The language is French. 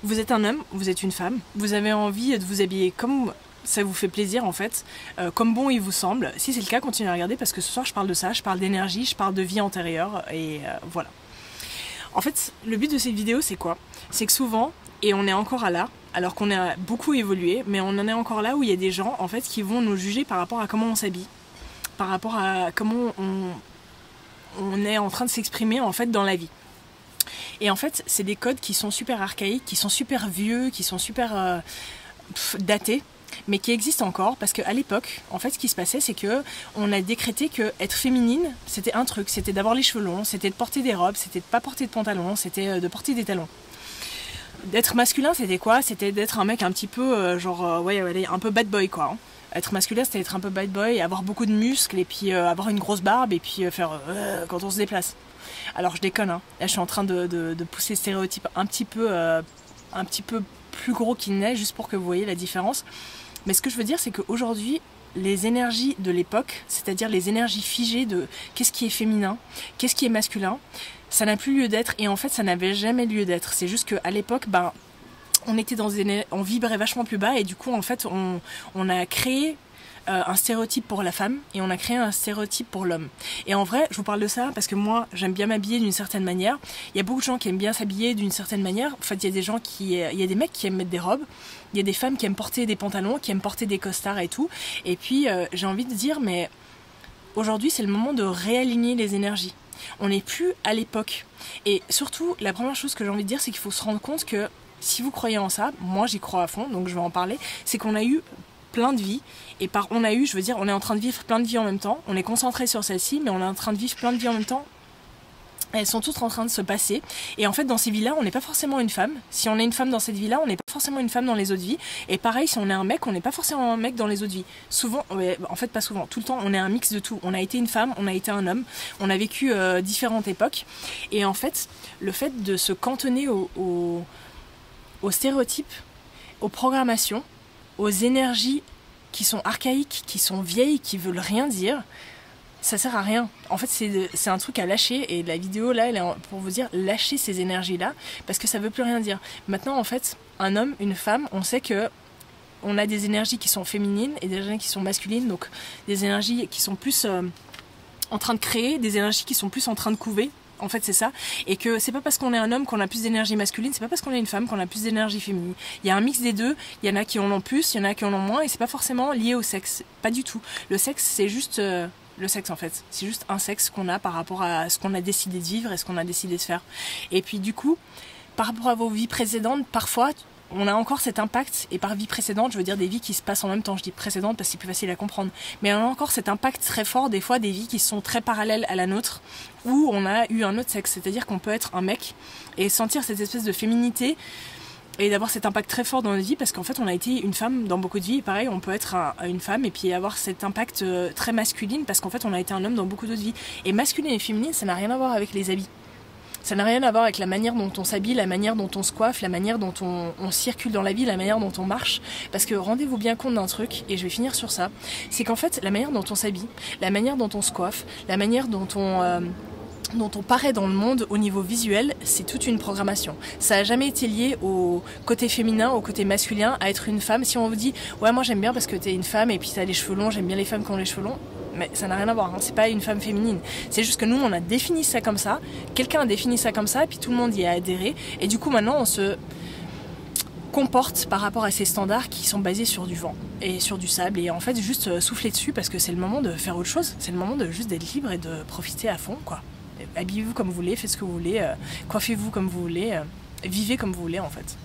Vous êtes un homme, vous êtes une femme, vous avez envie de vous habiller comme ça vous fait plaisir en fait, comme bon il vous semble. Si c'est le cas, continuez à regarder parce que ce soir je parle de ça, je parle d'énergie, je parle de vie antérieure et voilà. En fait, le but de cette vidéo c'est quoi? C'est que souvent, et on est encore à là, alors qu'on a beaucoup évolué, mais on en est encore là où il y a des gens en fait qui vont nous juger par rapport à comment on s'habille, par rapport à comment on est en train de s'exprimer en fait dans la vie. Et en fait, c'est des codes qui sont super archaïques, qui sont super vieux, qui sont super datés, mais qui existent encore parce qu'à l'époque, en fait, ce qui se passait, c'est que on a décrété que être féminine, c'était un truc, c'était d'avoir les cheveux longs, c'était de porter des robes, c'était de pas porter de pantalons, c'était de porter des talons. D'être masculin, c'était quoi? C'était d'être un mec un petit peu, ouais, un peu bad boy, quoi. Hein. Être masculin, c'était être un peu bad boy, avoir beaucoup de muscles, et puis avoir une grosse barbe, et puis faire quand on se déplace. Alors je déconne, hein. Là je suis en train de pousser le stéréotype un petit peu plus gros qu'il n'est, juste pour que vous voyez la différence. Mais ce que je veux dire, c'est qu'aujourd'hui, les énergies de l'époque, c'est-à-dire les énergies figées de qu'est-ce qui est féminin, qu'est-ce qui est masculin, ça n'a plus lieu d'être, et en fait ça n'avait jamais lieu d'être. C'est juste qu'à l'époque, on vibrait vachement plus bas, et du coup en fait on a créé un stéréotype pour la femme et on a créé un stéréotype pour l'homme. Et en vrai, je vous parle de ça parce que moi, j'aime bien m'habiller d'une certaine manière. Il y a beaucoup de gens qui aiment bien s'habiller d'une certaine manière. En fait, il y a des mecs qui aiment mettre des robes. Il y a des femmes qui aiment porter des pantalons, qui aiment porter des costards et tout. Et puis, j'ai envie de dire, mais aujourd'hui, c'est le moment de réaligner les énergies. On n'est plus à l'époque. Et surtout, la première chose que j'ai envie de dire, c'est qu'il faut se rendre compte que si vous croyez en ça, moi j'y crois à fond, donc je vais en parler, c'est qu'on a eu plein de vies, et par on a eu, je veux dire, on est en train de vivre plein de vies en même temps, on est concentré sur celle-ci, mais on est en train de vivre plein de vies en même temps, elles sont toutes en train de se passer, et en fait dans ces vies-là, on n'est pas forcément une femme, si on est une femme dans cette vie-là, on n'est pas forcément une femme dans les autres vies, et pareil, si on est un mec, on n'est pas forcément un mec dans les autres vies, souvent, en fait pas souvent, tout le temps, on est un mix de tout, on a été une femme, on a été un homme, on a vécu différentes époques, et en fait, le fait de se cantonner aux stéréotypes, aux programmations, aux énergies qui sont archaïques, qui sont vieilles, qui veulent rien dire, ça sert à rien. En fait, c'est un truc à lâcher, et la vidéo là, elle est pour vous dire lâchez ces énergies-là, parce que ça veut plus rien dire. Maintenant, en fait, un homme, une femme, on sait que on a des énergies qui sont féminines et des énergies qui sont masculines, donc des énergies qui sont plus en train de créer, des énergies qui sont plus en train de couver. En fait, c'est ça. Et que c'est pas parce qu'on est un homme qu'on a plus d'énergie masculine, c'est pas parce qu'on est une femme qu'on a plus d'énergie féminine. Il y a un mix des deux, il y en a qui en ont plus, il y en a qui en ont moins, et c'est pas forcément lié au sexe. Pas du tout. Le sexe, c'est juste le sexe en fait. C'est juste un sexe qu'on a par rapport à ce qu'on a décidé de vivre et ce qu'on a décidé de faire. Et puis du coup, par rapport à vos vies précédentes, parfois, on a encore cet impact, et par vie précédente, je veux dire des vies qui se passent en même temps, je dis précédente parce que c'est plus facile à comprendre, mais on a encore cet impact très fort, des fois des vies qui sont très parallèles à la nôtre, où on a eu un autre sexe, c'est-à-dire qu'on peut être un mec et sentir cette espèce de féminité, et d'avoir cet impact très fort dans notre vie, parce qu'en fait on a été une femme dans beaucoup de vies, et pareil on peut être une femme et puis avoir cet impact très masculine, parce qu'en fait on a été un homme dans beaucoup d'autres vies, et masculine et féminine ça n'a rien à voir avec les habits. Ça n'a rien à voir avec la manière dont on s'habille, la manière dont on se coiffe, la manière dont on circule dans la vie, la manière dont on marche. Parce que rendez-vous bien compte d'un truc, et je vais finir sur ça, c'est qu'en fait, la manière dont on s'habille, la manière dont on se coiffe, la manière dont on paraît dans le monde au niveau visuel, c'est toute une programmation. Ça n'a jamais été lié au côté féminin, au côté masculin, à être une femme. Si on vous dit « Ouais, moi j'aime bien parce que t'es une femme et puis t'as les cheveux longs, j'aime bien les femmes qui ont les cheveux longs », mais ça n'a rien à voir, hein. C'est pas une femme féminine. C'est juste que nous, on a défini ça comme ça, quelqu'un a défini ça comme ça, et puis tout le monde y a adhéré, et du coup maintenant on se comporte par rapport à ces standards qui sont basés sur du vent et sur du sable, et en fait juste souffler dessus, parce que c'est le moment de faire autre chose, c'est le moment de juste d'être libre et de profiter à fond, quoi. Habillez-vous comme vous voulez, faites ce que vous voulez, coiffez-vous comme vous voulez, vivez comme vous voulez en fait.